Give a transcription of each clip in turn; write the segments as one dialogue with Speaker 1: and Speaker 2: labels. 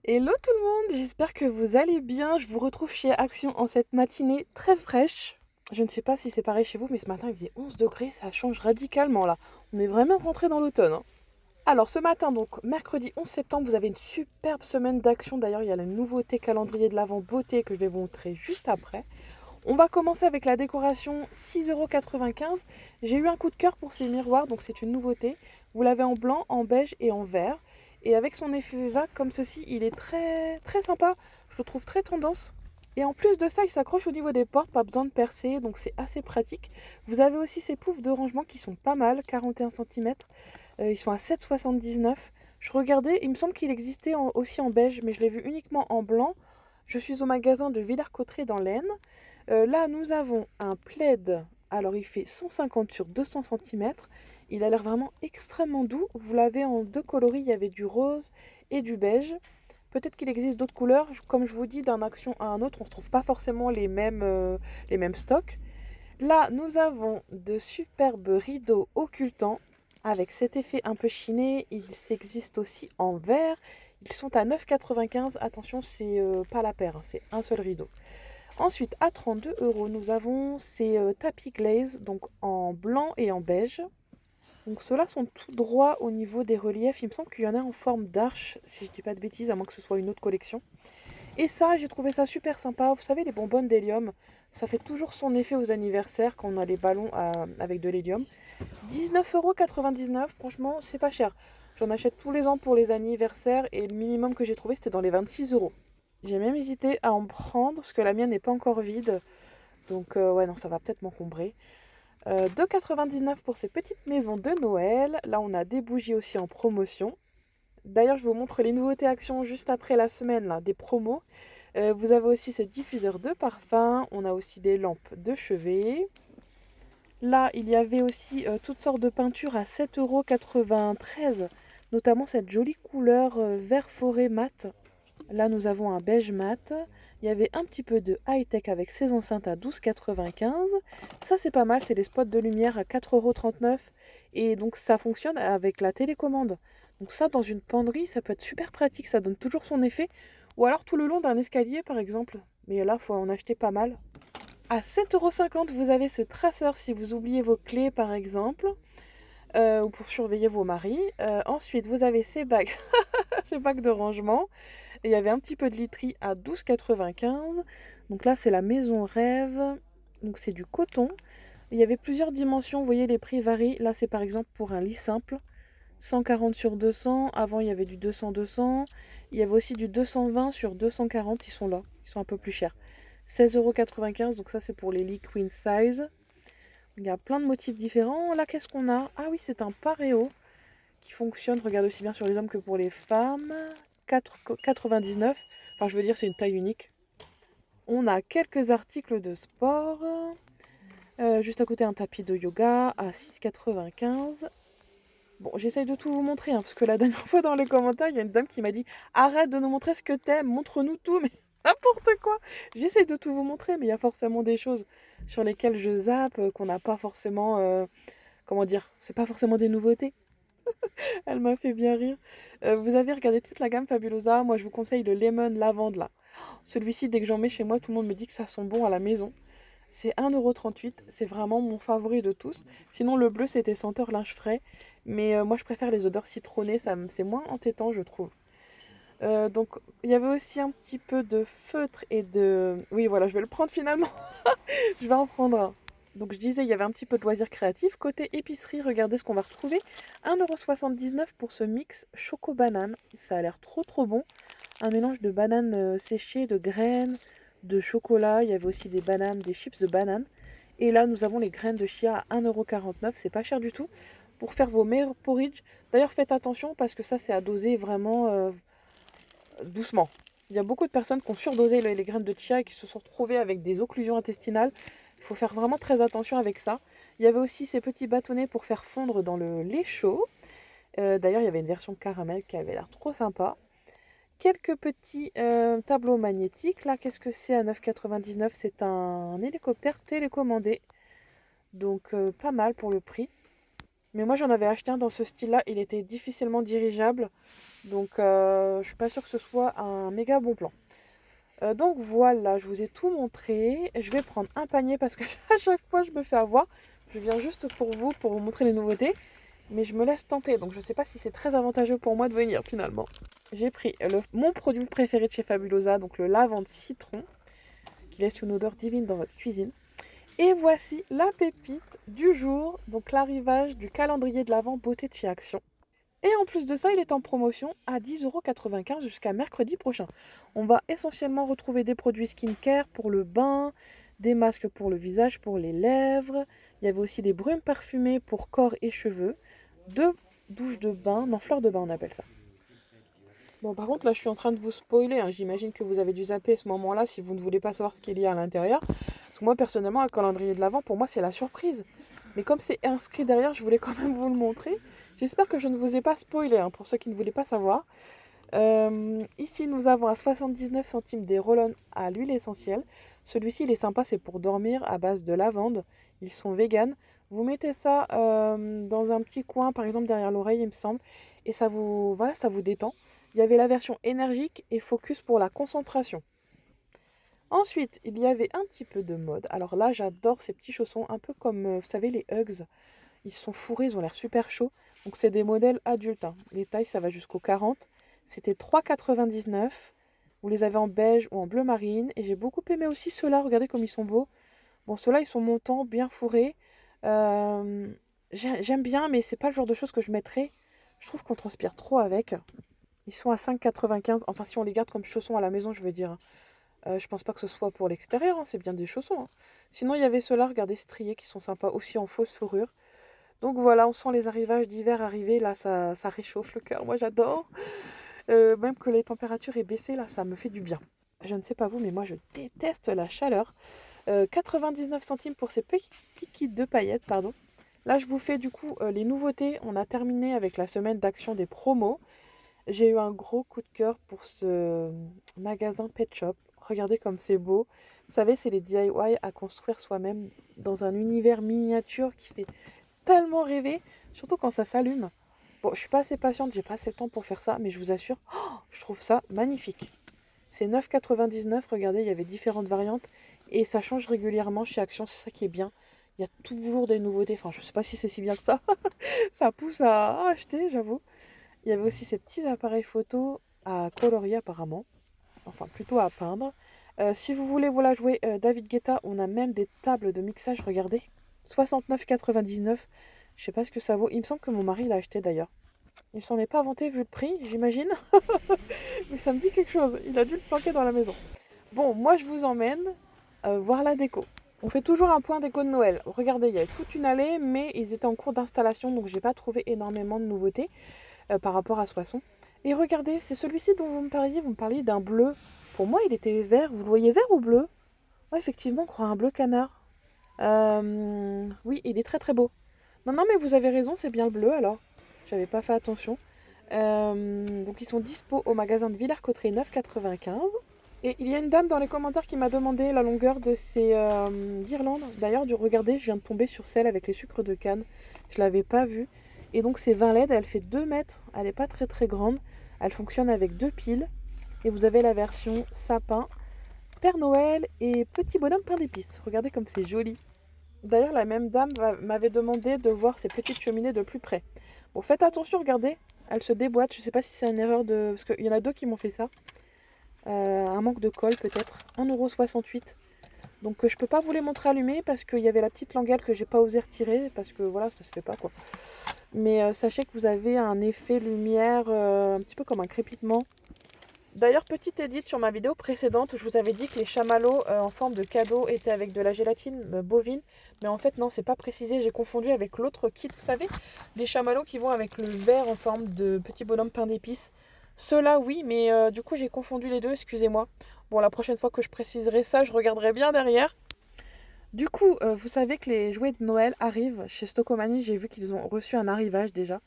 Speaker 1: Hello tout le monde, j'espère que vous allez bien. Je vous retrouve chez Action en cette matinée très fraîche. Je ne sais pas si c'est pareil chez vous, mais ce matin il faisait 11 degrés, ça change radicalement là. On est vraiment rentré dans l'automne, hein. Alors ce matin, donc mercredi 11 septembre, vous avez une superbe semaine d'action. D'ailleurs, il y a la nouveauté calendrier de l'Avent beauté que je vais vous montrer juste après. On va commencer avec la décoration 6,95 €. J'ai eu un coup de cœur pour ces miroirs, donc c'est une nouveauté. Vous l'avez en blanc, en beige et en vert. Et avec son effet vague comme ceci, il est très très sympa. Je le trouve très tendance. Et en plus de ça, il s'accroche au niveau des portes, pas besoin de percer, donc c'est assez pratique. Vous avez aussi ces poufs de rangement qui sont pas mal, 41 cm. Ils sont à 7,79 €. Je regardais, il me semble qu'il existait aussi en beige, mais je l'ai vu uniquement en blanc. Je suis au magasin de Villers-Cotterêts dans l'Aisne. Là, nous avons un plaid. Alors, il fait 150 sur 200 cm. Il a l'air vraiment extrêmement doux. Vous l'avez en deux coloris. Il y avait du rose et du beige. Peut-être qu'il existe d'autres couleurs. Comme je vous dis, d'un action à un autre, on ne retrouve pas forcément les mêmes stocks. Là, nous avons de superbes rideaux occultants avec cet effet un peu chiné. Ils existent aussi en vert. Ils sont à 9,95 €. Attention, c'est pas la paire, hein, c'est un seul rideau. Ensuite, à 32 €, nous avons ces tapis glaze, donc en blanc et en beige. Donc ceux-là sont tout droits au niveau des reliefs. Il me semble qu'il y en a en forme d'arche, si je dis pas de bêtises, à moins que ce soit une autre collection. Et ça, j'ai trouvé ça super sympa. Vous savez, les bonbonnes d'hélium, ça fait toujours son effet aux anniversaires quand on a les ballons avec de l'hélium. 19,99 €, franchement, c'est pas cher. J'en achète tous les ans pour les anniversaires et le minimum que j'ai trouvé, c'était dans les 26 €. J'ai même hésité à en prendre parce que la mienne n'est pas encore vide. Donc ouais, non, ça va peut-être m'encombrer. 2,99 € pour ces petites maisons de Noël. Là, on a des bougies aussi en promotion. D'ailleurs, je vous montre les nouveautés actions juste après la semaine là, des promos. Vous avez aussi ces diffuseurs de parfum. On a aussi des lampes de chevet. Là, il y avait aussi toutes sortes de peintures à 7,93 €, notamment cette jolie couleur vert forêt mat. Là, nous avons un beige mat. Il y avait un petit peu de high-tech avec ses enceintes à 12,95 €. Ça, c'est pas mal. C'est les spots de lumière à 4,39 €. Et donc, ça fonctionne avec la télécommande. Donc ça, dans une penderie, ça peut être super pratique. Ça donne toujours son effet. Ou alors tout le long d'un escalier, par exemple. Mais là, il faut en acheter pas mal. À 7,50 €, vous avez ce traceur si vous oubliez vos clés, par exemple. Ou pour surveiller vos maris. Ensuite, vous avez ces bagues, ces bagues de rangement. Et il y avait un petit peu de literie à 12,95 €. Donc là, c'est la maison rêve. Donc c'est du coton. Il y avait plusieurs dimensions. Vous voyez, les prix varient. Là, c'est par exemple pour un lit simple. 140 sur 200. Avant, il y avait du 200-200. Il y avait aussi du 220 sur 240. Ils sont là. Ils sont un peu plus chers. 16,95 €. Donc ça, c'est pour les lits queen size. Il y a plein de motifs différents. Là, qu'est-ce qu'on a? Ah oui, c'est un paréo qui fonctionne, regarde, aussi bien sur les hommes que pour les femmes. 4,99 €. Enfin, je veux dire, c'est une taille unique. On a quelques articles de sport. Juste à côté, un tapis de yoga à 6,95 €. Bon, j'essaye de tout vous montrer, hein, parce que la dernière fois dans les commentaires, il y a une dame qui m'a dit: arrête de nous montrer ce que t'aimes, montre-nous tout, mais n'importe quoi. J'essaye de tout vous montrer, mais il y a forcément des choses sur lesquelles je zappe, qu'on n'a pas forcément. Comment dire? C'est pas forcément des nouveautés. Elle m'a fait bien rire. Vous avez regardé toute la gamme Fabulosa. Moi, je vous conseille le lemon lavande là. Celui-ci, dès que j'en mets chez moi, tout le monde me dit que ça sent bon à la maison. C'est 1,38 €. C'est vraiment mon favori de tous. Sinon, le bleu, c'était senteur linge frais. Mais moi, je préfère les odeurs citronnées. C'est moins entêtant, je trouve. Donc, il y avait aussi un petit peu de feutre et de... Oui, voilà, je vais le prendre finalement. Je vais en prendre un. Donc je disais, il y avait un petit peu de loisirs créatifs. Côté épicerie, regardez ce qu'on va retrouver. 1,79 € pour ce mix choco-banane. Ça a l'air trop trop bon. Un mélange de bananes séchées, de graines, de chocolat. Il y avait aussi des bananes, des chips de bananes. Et là, nous avons les graines de chia à 1,49 €. C'est pas cher du tout. Pour faire vos meilleurs porridge. D'ailleurs, faites attention parce que ça, c'est à doser vraiment doucement. Il y a beaucoup de personnes qui ont surdosé les graines de chia et qui se sont retrouvées avec des occlusions intestinales. Il faut faire vraiment très attention avec ça. Il y avait aussi ces petits bâtonnets pour faire fondre dans le lait chaud. D'ailleurs, il y avait une version caramel qui avait l'air trop sympa. Quelques petits tableaux magnétiques. Là, qu'est-ce que c'est à 9,99 €? C'est un hélicoptère télécommandé. Donc, pas mal pour le prix. Mais moi, j'en avais acheté un dans ce style-là. Il était difficilement dirigeable. Donc, je suis pas sûre que ce soit un méga bon plan. Donc voilà, je vous ai tout montré. Je vais prendre un panier parce que à chaque fois, je me fais avoir. Je viens juste pour vous montrer les nouveautés. Mais je me laisse tenter. Donc, je ne sais pas si c'est très avantageux pour moi de venir finalement. J'ai pris mon produit préféré de chez Fabulosa, donc le lavande citron, qui laisse une odeur divine dans votre cuisine. Et voici la pépite du jour, donc l'arrivage du calendrier de l'Avent beauté de chez Action. Et en plus de ça, il est en promotion à 10,95 € jusqu'à mercredi prochain. On va essentiellement retrouver des produits skincare pour le bain, des masques pour le visage, pour les lèvres. Il y avait aussi des brumes parfumées pour corps et cheveux, deux douches de bain, non fleurs de bain on appelle ça. Bon, par contre, là, je suis en train de vous spoiler, hein. J'imagine que vous avez dû zapper ce moment-là si vous ne voulez pas savoir ce qu'il y a à l'intérieur. Parce que moi, personnellement, un calendrier de l'Avent, pour moi, c'est la surprise. Mais comme c'est inscrit derrière, je voulais quand même vous le montrer. J'espère que je ne vous ai pas spoilé, hein, pour ceux qui ne voulaient pas savoir. Ici, nous avons à 79 centimes des roll-on à l'huile essentielle. Celui-ci, il est sympa, c'est pour dormir à base de lavande. Ils sont véganes. Vous mettez ça dans un petit coin, par exemple derrière l'oreille, il me semble. Et ça vous, voilà, ça vous détend. Il y avait la version énergique et focus pour la concentration. Ensuite, il y avait un petit peu de mode. Alors là, j'adore ces petits chaussons, un peu comme, vous savez, les Uggs. Ils sont fourrés, ils ont l'air super chauds. Donc c'est des modèles adultes, hein. Les tailles, ça va jusqu'au 40. C'était 3,99 €. Vous les avez en beige ou en bleu marine. Et j'ai beaucoup aimé aussi ceux-là. Regardez comme ils sont beaux. Bon, ceux-là, ils sont montants, bien fourrés. Euh, J'aime bien, mais c'est pas le genre de choses que je mettrais. Je trouve qu'on transpire trop avec. Ils sont à 5,95 €. Enfin, si on les garde comme chaussons à la maison, je veux dire. Je pense pas que ce soit pour l'extérieur, hein, c'est bien des chaussons, hein. Sinon, il y avait ceux-là, regardez, striés, qui sont sympas, aussi en fausse fourrure. Donc voilà, on sent les arrivages d'hiver arriver. Là, ça réchauffe le cœur. Moi, j'adore. Même que les températures aient baissé, là, ça me fait du bien. Je ne sais pas vous, mais moi, je déteste la chaleur. 99 centimes pour ces petits kits de paillettes, pardon. Là, je vous fais du coup les nouveautés. On a terminé avec la semaine d'action des promos. J'ai eu un gros coup de cœur pour ce magasin Pet Shop. Regardez comme c'est beau. Vous savez, c'est les DIY à construire soi-même dans un univers miniature qui fait tellement rêver, surtout quand ça s'allume. Bon, je suis pas assez patiente, j'ai pas assez le temps pour faire ça, mais je vous assure, je trouve ça magnifique. C'est 9,99 €, regardez, il y avait différentes variantes et ça change régulièrement chez Action, c'est ça qui est bien. Il y a toujours des nouveautés, enfin je sais pas si c'est si bien que ça. Ça pousse à acheter, j'avoue. Il y avait aussi ces petits appareils photo à colorier apparemment, enfin plutôt à peindre. Si vous voulez voilà, jouer David Guetta, on a même des tables de mixage, regardez. 69,99 €. Je sais pas ce que ça vaut. Il me semble que mon mari l'a acheté d'ailleurs. Il s'en est pas vanté vu le prix, j'imagine. Mais ça me dit quelque chose. Il a dû le planquer dans la maison. Bon, moi je vous emmène voir la déco. On fait toujours un point déco de Noël. Regardez, il y a toute une allée, mais ils étaient en cours d'installation, donc j'ai pas trouvé énormément de nouveautés par rapport à Soissons. Et regardez, c'est celui-ci dont vous me parliez d'un bleu. Pour moi, il était vert. Vous le voyez vert ou bleu? Ouais, effectivement, on croit un bleu canard. Oui, il est très très beau. Non, non, mais vous avez raison, c'est bien le bleu alors. J'avais pas fait attention. Donc ils sont dispo au magasin de Villers-Cotterêts 9,95 €. Et il y a une dame dans les commentaires qui m'a demandé la longueur de ces guirlandes. D'ailleurs, regardez, je viens de tomber sur celle avec les sucres de canne. Je l'avais pas vue. Et donc c'est 20 LED, elle fait 2 mètres. Elle n'est pas très très grande. Elle fonctionne avec 2 piles. Et vous avez la version sapin, Père Noël et petit bonhomme pain d'épices. Regardez comme c'est joli. D'ailleurs, la même dame m'avait demandé de voir ces petites cheminées de plus près. Bon, faites attention, regardez, elle se déboîte. Je ne sais pas si c'est une erreur de... Parce qu'il y en a deux qui m'ont fait ça. Un manque de colle peut-être. 1,68 €. Donc je peux pas vous les montrer allumés parce qu'il y avait la petite languette que j'ai pas osé retirer. Parce que voilà, ça se fait pas quoi. Mais sachez que vous avez un effet lumière un petit peu comme un crépitement. D'ailleurs, petite édite sur ma vidéo précédente, je vous avais dit que les chamallows en forme de cadeau étaient avec de la gélatine bovine. Mais en fait, non, c'est pas précisé. J'ai confondu avec l'autre kit, vous savez, les chamallows qui vont avec le verre en forme de petit bonhomme pain d'épices. Ceux-là, oui, mais du coup, j'ai confondu les deux, excusez-moi. Bon, la prochaine fois que je préciserai ça, je regarderai bien derrière. Du coup, vous savez que les jouets de Noël arrivent chez Stockomanie. J'ai vu qu'ils ont reçu un arrivage déjà.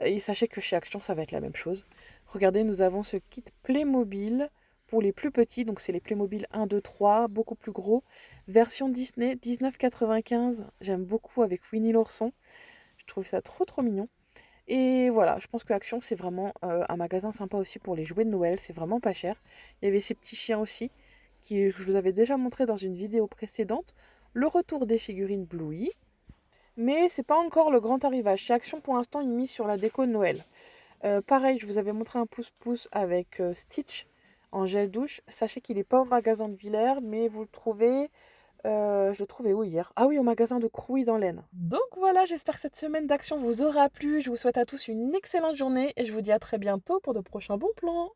Speaker 1: Et sachez que chez Action, ça va être la même chose. Regardez, nous avons ce kit Playmobil pour les plus petits. Donc, c'est les Playmobil 1, 2, 3, beaucoup plus gros. Version Disney, 19,95 €. J'aime beaucoup avec Winnie l'ourson. Je Je trouve ça trop mignon. Et voilà, je pense que Action, c'est vraiment un magasin sympa aussi pour les jouets de Noël. C'est vraiment pas cher. Il y avait ces petits chiens aussi, que je vous avais déjà montré dans une vidéo précédente. Le retour des figurines Bluey. Mais c'est pas encore le grand arrivage. Chez Action, pour l'instant, ils misent sur la déco de Noël. Pareil, je vous avais montré un pouce-pouce avec Stitch en gel douche. Sachez qu'il n'est pas au magasin de Villers, mais vous le trouvez. Je l'ai trouvé où hier? Ah oui, au magasin de Crouy dans l'Aisne. Donc voilà, j'espère que cette semaine d'action vous aura plu. Je vous souhaite à tous une excellente journée et je vous dis à très bientôt pour de prochains bons plans.